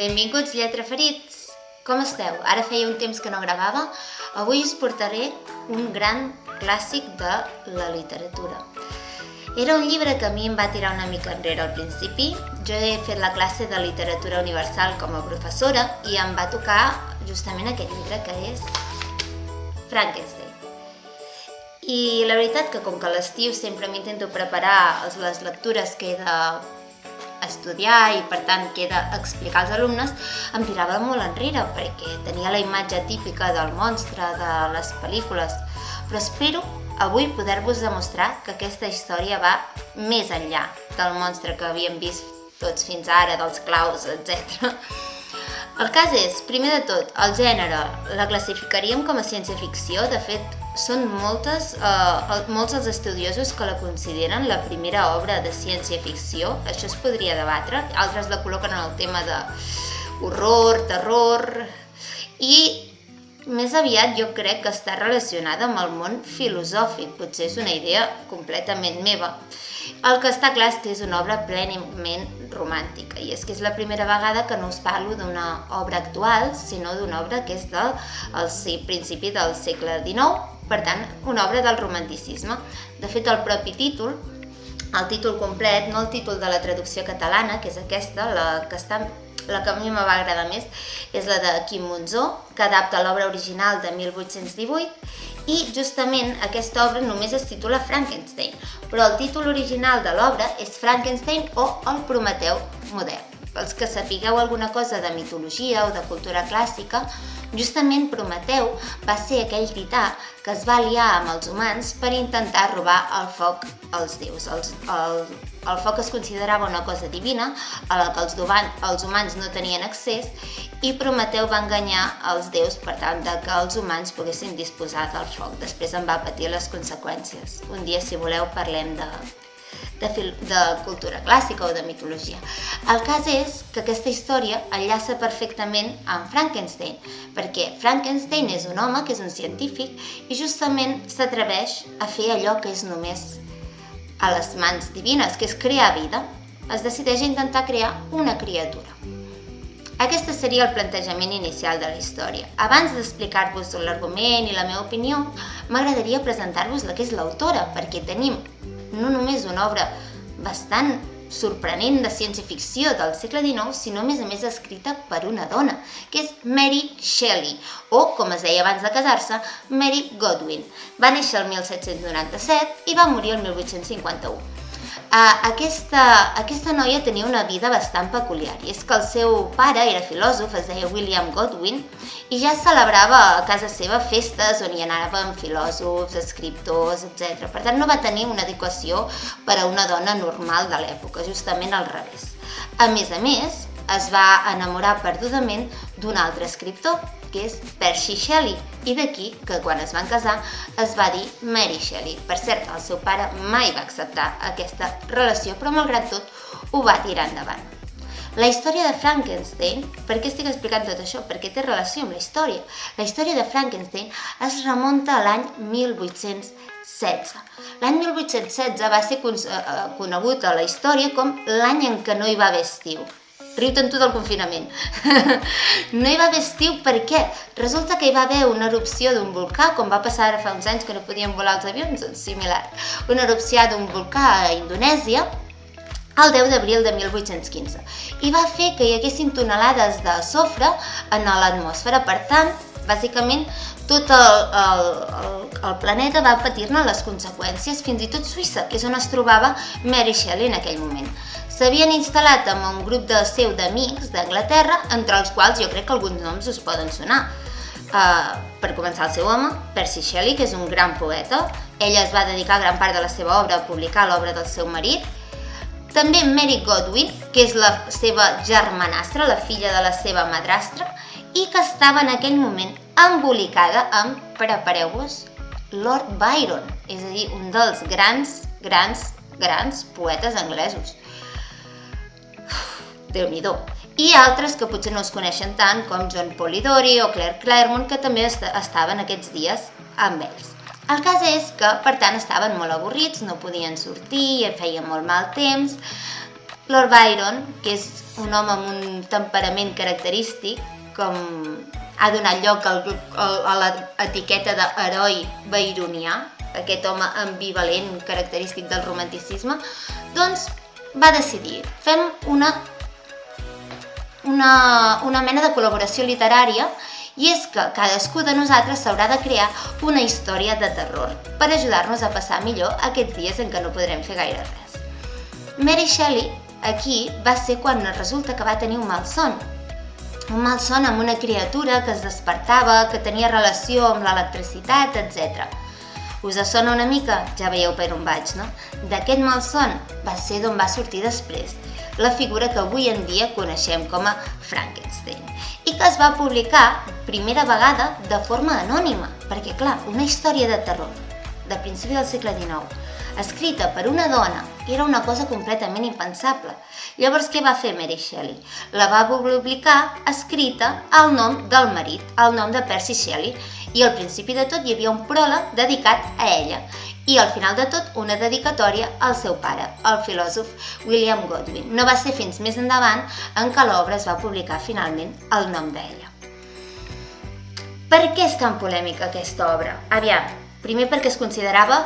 Benvinguts, lletraferits! Com esteu? Ara feia un temps que no gravava. Avui us portaré un gran clàssic de la literatura. Era un llibre que a mi em va tirar una mica enrere al principi. Jo he fet la classe de literatura universal com a professora i em va tocar justament aquest llibre que és Frankenstein. I la veritat que com que a l'estiu sempre m'intento preparar les lectures que he d'estudiar i per tant que he d'explicar als alumnes, em tirava molt enrere perquè tenia la imatge típica del monstre de les pel·lícules, però espero avui poder-vos demostrar que aquesta història va més enllà del monstre que havíem vist tots fins ara, dels claus, etc. El cas és, primer de tot, el gènere la classificaríem com a ciència-ficció. De fet, són molts els estudiosos que la consideren la primera obra de ciència-ficció. Això es podria debatre. Altres la col·loquen en el tema de horror, terror i més aviat jo crec que està relacionada amb el món filosòfic. Potser és una idea completament meva. El que està clar és que és una obra plenament romàntica i és que és la primera vegada que no us parlo d'una obra actual, sinó d'una obra que és del principi del segle XIX, per tant, una obra del romanticisme. De fet, el propi títol, el títol complet, no el títol de la traducció catalana, que és aquesta, la que a mi me va agradar més, és la de Quim Monzó, que adapta l'obra original de 1818, i justament aquesta obra només es titula Frankenstein, però el títol original de l'obra és Frankenstein o el Prometeu modern. Pels que sapigueu alguna cosa de mitologia o de cultura clàssica, justament Prometeu va ser aquell tità que es va aliar amb els humans per intentar robar el foc als déus. El foc es considerava una cosa divina a la que els humans no tenien accés i Prometeu va enganyar els déus per tal que els humans poguessin disposar del foc. Després en va patir les conseqüències. Un dia, si voleu, parlem de cultura clàssica o de mitologia. El cas és que aquesta història enllaça perfectament amb Frankenstein, perquè Frankenstein és un home que és un científic i justament s'atreveix a fer allò que és només a les mans divines, que és crear vida. Es decideix a intentar crear una criatura. Aquest seria el plantejament inicial de la història. Abans d'explicar-vos l'argument i la meva opinió, m'agradaria presentar-vos la que és l'autora, perquè tenim no només una obra bastant sorprenent de ciència-ficció del segle XIX, sinó a més escrita per una dona, que és Mary Shelley, o, com es deia abans de casar-se, Mary Godwin. Va néixer el 1797 i va morir el 1851. Aquesta noia tenia una vida bastant peculiar, i és que el seu pare era filòsof, es deia William Godwin, i ja celebrava a casa seva festes on hi anaven filòsofs, escriptors, etc. Per tant, no va tenir una educació per a una dona normal de l'època, justament al revés. A més, es va enamorar perdudament d'un altre escriptor, que és Percy Shelley, i d'aquí que quan es van casar es va dir Mary Shelley. Per cert, el seu pare mai va acceptar aquesta relació, però malgrat tot ho va tirar endavant. La història de Frankenstein, per què estic explicant tot això? Perquè té relació amb la història. La història de Frankenstein es remunta a l'any 1816. L'any 1816 va ser conegut a la història com l'any en què no hi va haver estiu. Riu-te'n tu del confinament. No hi va haver estiu, per què? Resulta que hi va haver una erupció d'un volcà, com va passar ara fa uns anys que no podien volar els avions, similar. Una erupció d'un volcà a Indonèsia, el 10 d'abril de 1815, i va fer que hi haguessin tonelades de sofre en l'atmosfera. Per tant, bàsicament, tot el planeta va patir-ne les conseqüències, fins i tot Suïssa, que és on es trobava Mary Shelley en aquell moment. S'havien instal·lat amb un grup d'amics d'Anglaterra, entre els quals jo crec que alguns noms us poden sonar. Per començar, el seu home, Percy Shelley, que és un gran poeta. Ella es va dedicar gran part de la seva obra a publicar l'obra del seu marit. També Mary Godwin, que és la seva germanastra, la filla de la seva madrastra, i que estava en aquell moment embolicada amb, prepareu-vos, Lord Byron, és a dir, un dels grans poetes anglesos. Déu-n'hi-do. I altres que potser no es coneixen tant, com John Polidori o Claire Clairmont, que també estaven aquests dies amb ells. El cas és que, per tant, estaven molt avorrits, no podien sortir, feia molt mal temps. Lord Byron, que és un home amb un temperament característic, com ha donat lloc a l'etiqueta d'heroi byronià, aquest home ambivalent característic del romanticisme, doncs va decidir, fem una mena de col·laboració literària, i és que cadascú de nosaltres s'haurà de crear una història de terror per ajudar-nos a passar millor aquests dies en què no podrem fer gaire res. Mary Shelley aquí va ser quan resulta que va tenir un malson amb una criatura que es despertava, que tenia relació amb l'electricitat, etc. Us sona una mica? Ja veieu per on vaig, no? D'aquest malson va ser d'on va sortir després la figura que avui en dia coneixem com a Frankenstein i que es va publicar primera vegada de forma anònima, perquè clar, una història de terror de principi del segle XIX escrita per una dona era una cosa completament impensable. Llavors què va fer Mary Shelley? La va publicar escrita al nom del marit, al nom de Percy Shelley, i al principi de tot hi havia un pròleg dedicat a ella i al final de tot una dedicatòria al seu pare, el filòsof William Godwin. No va ser fins més endavant en què l'obra es va publicar finalment al nom d'ella. Per què és tan polèmica aquesta obra? Aviam, primer perquè es considerava,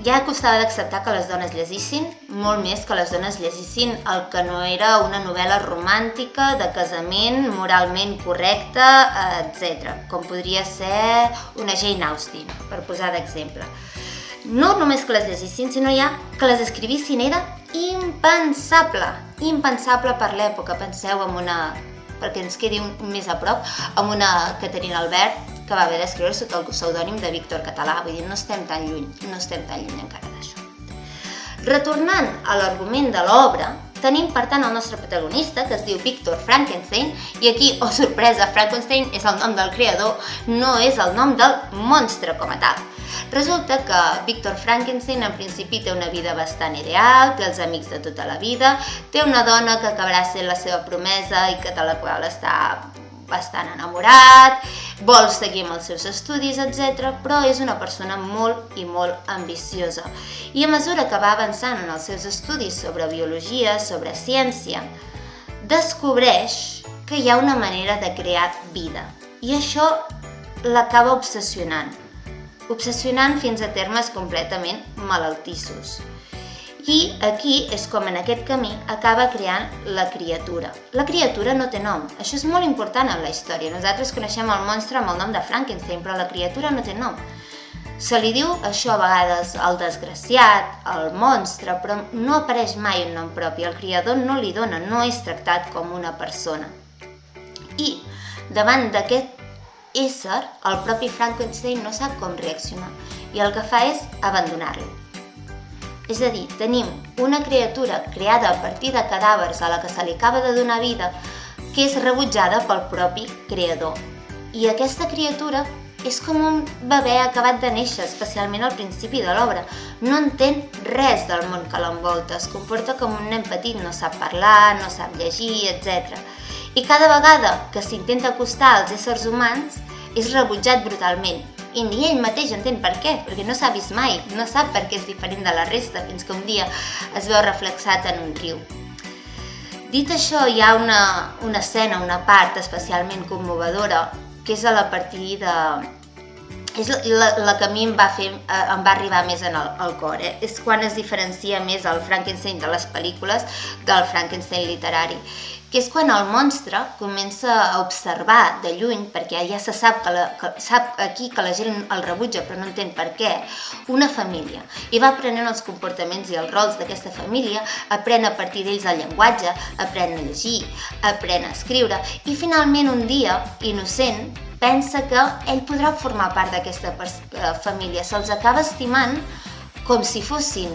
ja costava d'acceptar que les dones llegissin, molt més que les dones llegissin el que no era una novel·la romàntica, de casament, moralment correcta, etc. Com podria ser una Jane Austen, per posar d'exemple. No només que les llegissin, sinó ja que les escrivissin era impensable. Impensable per l'època. Penseu en una, perquè ens quedi més a prop, en una Caterina Albert, que va haver d'escriure sota el pseudònim de Víctor Català. Vull dir, no estem tan lluny encara d'això. Retornant a l'argument de l'obra, tenim per tant el nostre protagonista, que es diu Victor Frankenstein, i aquí, oh sorpresa, Frankenstein és el nom del creador, no és el nom del monstre com a tal. Resulta que Victor Frankenstein en principi té una vida bastant ideal, té els amics de tota la vida, té una dona que acabarà sent la seva promesa i que de la qual està bastant enamorat, vol seguir amb els seus estudis, etc. Però és una persona molt i molt ambiciosa. I a mesura que va avançant en els seus estudis sobre biologia, sobre ciència, descobreix que hi ha una manera de crear vida. I això l'acaba obsessionant fins a termes completament malaltissos. I aquí és com en aquest camí acaba creant la criatura. La criatura no té nom, això és molt important en la història. Nosaltres coneixem el monstre amb el nom de Frankenstein, però la criatura no té nom. Se li diu això a vegades el desgraciat, el monstre, però no apareix mai un nom propi. El creador no li dona, no és tractat com una persona. I davant d'aquest ésser, el propi Frankenstein no sap com reaccionar i el que fa és abandonar-lo. És a dir, tenim una criatura creada a partir de cadàvers a la que se li acaba de donar vida que és rebutjada pel propi creador. I aquesta criatura és com un bebè acabat de néixer, especialment al principi de l'obra. No entén res del món que l'envolta, es comporta com un nen petit, no sap parlar, no sap llegir, etc. I cada vegada que s'intenta acostar als éssers humans és rebutjat brutalment. I ni ell mateix entén per què, perquè no s'ha vist mai, no sap per què és diferent de la resta, fins que un dia es veu reflexat en un riu. Dit això, hi ha una escena, una part especialment commovedora, que és a la partir de... és la que a mi em va arribar més al cor. És quan es diferencia més el Frankenstein de les pel·lícules del Frankenstein literari, que és quan el monstre comença a observar de lluny, perquè ja se sap aquí que la gent el rebutja però no entén per què, una família. I va aprenent els comportaments i els rols d'aquesta família, aprèn a partir d'ells el llenguatge, aprèn a llegir, aprèn a escriure i finalment un dia, innocent, pensa que ell podrà formar part d'aquesta família. Se'ls acaba estimant com si fossin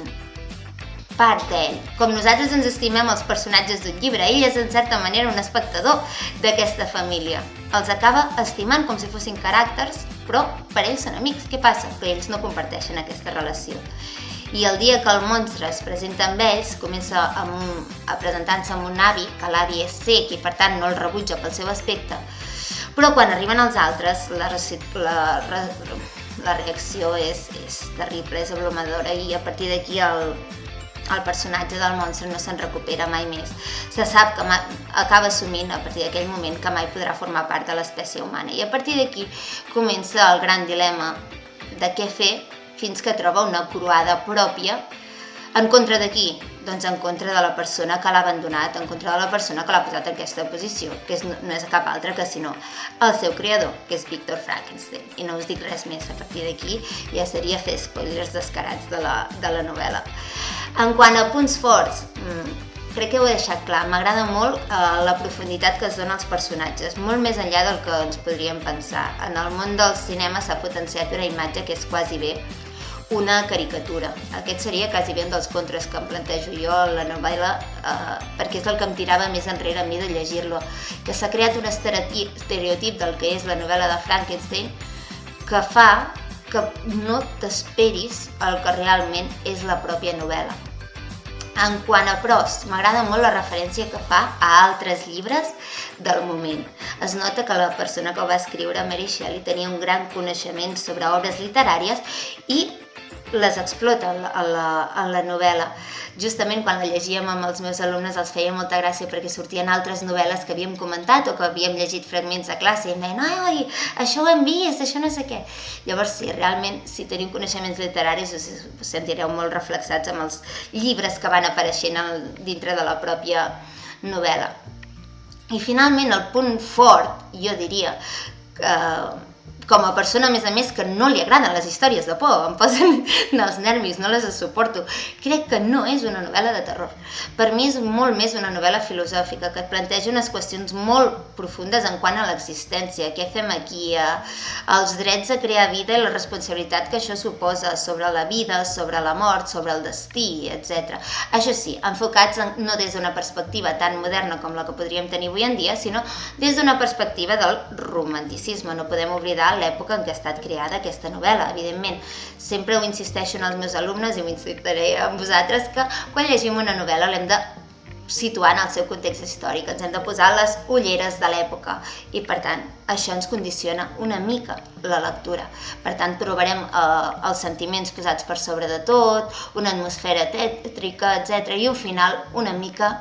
part d'ell. Com nosaltres ens estimem els personatges d'un llibre, ell és en certa manera un espectador d'aquesta família. Els acaba estimant com si fossin caràcters, però per ells són amics. Què passa? Que ells no comparteixen aquesta relació. I el dia que el monstre es presenta amb ells, comença a presentar-se amb un avi, que l'avi és cec i per tant no el rebutja pel seu aspecte, però quan arriben els altres la reacció és terrible, és abrumadora i a partir d'aquí el personatge del monstre no se'n recupera mai més. Se sap que acaba assumint a partir d'aquell moment que mai podrà formar part de l'espècie humana. I a partir d'aquí comença el gran dilema de què fer fins que troba una croada pròpia. En contra de qui? Doncs en contra de la persona que l'ha abandonat, en contra de la persona que l'ha posat en aquesta posició, que no és cap altre que sinó el seu creador, que és Víctor Frankenstein. I no us dic res més, a partir d'aquí ja seria fer spoilers descarats de la novel·la. En quant a punts forts, crec que ho he deixat clar, m'agrada molt la profunditat que es dona als personatges, molt més enllà del que ens podríem pensar. En el món del cinema s'ha potenciat una imatge que és quasi bé una caricatura. Aquest seria quasi bé un dels contres que em plantejo jo a la novel·la, perquè és el que em tirava més enrere a mi de llegir-lo, que s'ha creat un estereotip del que és la novel·la de Frankenstein que fa que no t'esperis el que realment és la pròpia novel·la. En quant a pros, m'agrada molt la referència que fa a altres llibres del moment. Es nota que la persona que ho va escriure, Mary Shelley, tenia un gran coneixement sobre obres literàries i les explota en la novel·la. Justament quan la llegíem amb els meus alumnes els feia molta gràcia perquè sortien altres novel·les que havíem comentat o que havíem llegit fragments a classe i em deien, ai, això ho hem vist, això no sé què. Llavors, sí, realment, si teniu coneixements literaris us sentireu molt reflexats amb els llibres que van apareixent dintre de la pròpia novel·la. I finalment, el punt fort, jo diria, com a persona, a més, que no li agraden les històries de por, em posen dels nervis, no les suporto, crec que no és una novel·la de terror. Per mi és molt més una novel·la filosòfica, que et planteja unes qüestions molt profundes en quant a l'existència, què fem aquí, els drets a crear vida i la responsabilitat que això suposa sobre la vida, sobre la mort, sobre el destí, etc. Això sí, enfocats no des d'una perspectiva tan moderna com la que podríem tenir avui en dia, sinó des d'una perspectiva del romanticisme. No podem oblidar l'època en què ha estat creada aquesta novel·la, evidentment. Sempre ho insisteixo en els meus alumnes i ho insistiré amb vosaltres, que quan llegim una novel·la l'hem de situar en el seu context històric, ens hem de posar les ulleres de l'època i, per tant, això ens condiciona una mica la lectura. Per tant, trobarem els sentiments posats per sobre de tot, una atmosfera tètrica, etc. i un final una mica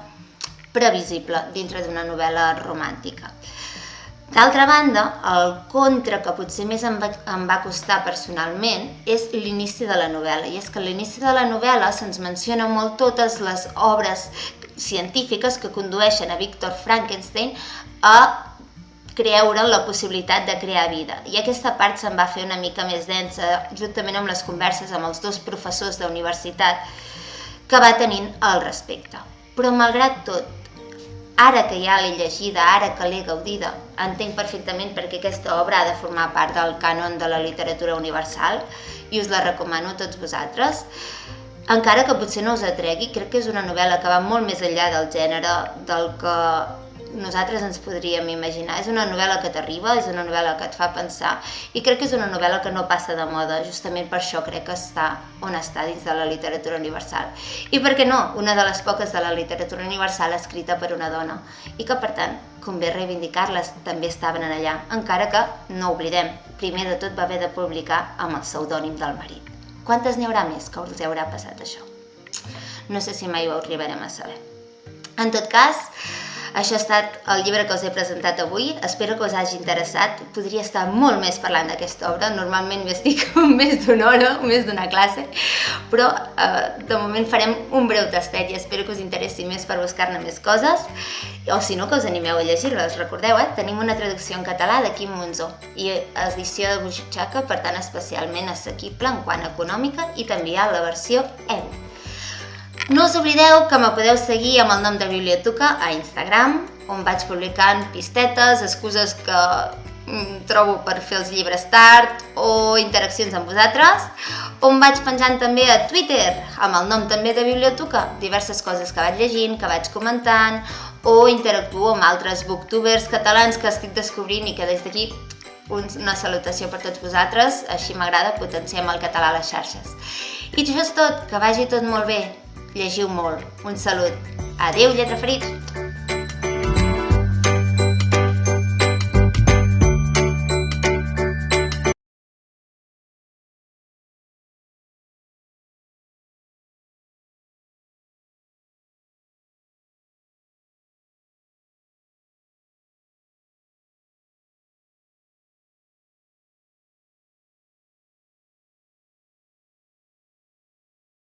previsible dintre d'una novel·la romàntica. D'altra banda, el contra que potser més em va costar personalment és l'inici de la novel·la. I és que a l'inici de la novel·la se'ns menciona molt totes les obres científiques que condueixen a Víctor Frankenstein a creure en la possibilitat de crear vida. I aquesta part se'n va fer una mica més densa, juntament amb les converses amb els dos professors d'universitat que va tenint al respecte. Però malgrat tot, ara que ja l'he llegida, ara que l'he gaudida, entenc perfectament perquè aquesta obra ha de formar part del cànon de la literatura universal i us la recomano a tots vosaltres. Encara que potser no us atregui, crec que és una novel·la que va molt més enllà del gènere del que nosaltres ens podríem imaginar. És una novel·la que t'arriba, és una novel·la que et fa pensar i crec que és una novel·la que no passa de moda, justament per això crec que està on està dins de la literatura universal. I per què no? Una de les poques de la literatura universal escrita per una dona i que, per tant, convé reivindicar-les, també estaven allà, encara que, no oblidem, primer de tot va haver de publicar amb el pseudònim del marit. Quantes n'hi haurà més que us haurà passat això? No sé si mai ho arribarem a saber. En tot cas, això ha estat el llibre que us he presentat avui, espero que us hagi interessat. Podria estar molt més parlant d'aquesta obra, normalment m'estic més d'una hora, més d'una classe, però de moment farem un breu tastet i espero que us interessi més per buscar-ne més coses, o si no, que us animeu a llegir-les. Recordeu, tenim una traducció en català de Quim Monzó i edició de butxaca, per tant especialment assequible en quant econòmica, i també hi ha la versió e-book. No us oblideu que me podeu seguir amb el nom de Bibliotuca a Instagram, on vaig publicant pistetes, excuses que trobo per fer els llibres tard o interaccions amb vosaltres, on vaig penjant també a Twitter amb el nom també de Bibliotuca, diverses coses que vaig llegint, que vaig comentant, o interactuo amb altres booktubers catalans que estic descobrint i que des d'aquí una salutació per tots vosaltres, així m'agrada, potenciem el català a les xarxes. I això és tot, que vagi tot molt bé. Llegiu molt. Un salut. Adéu, lletraferits!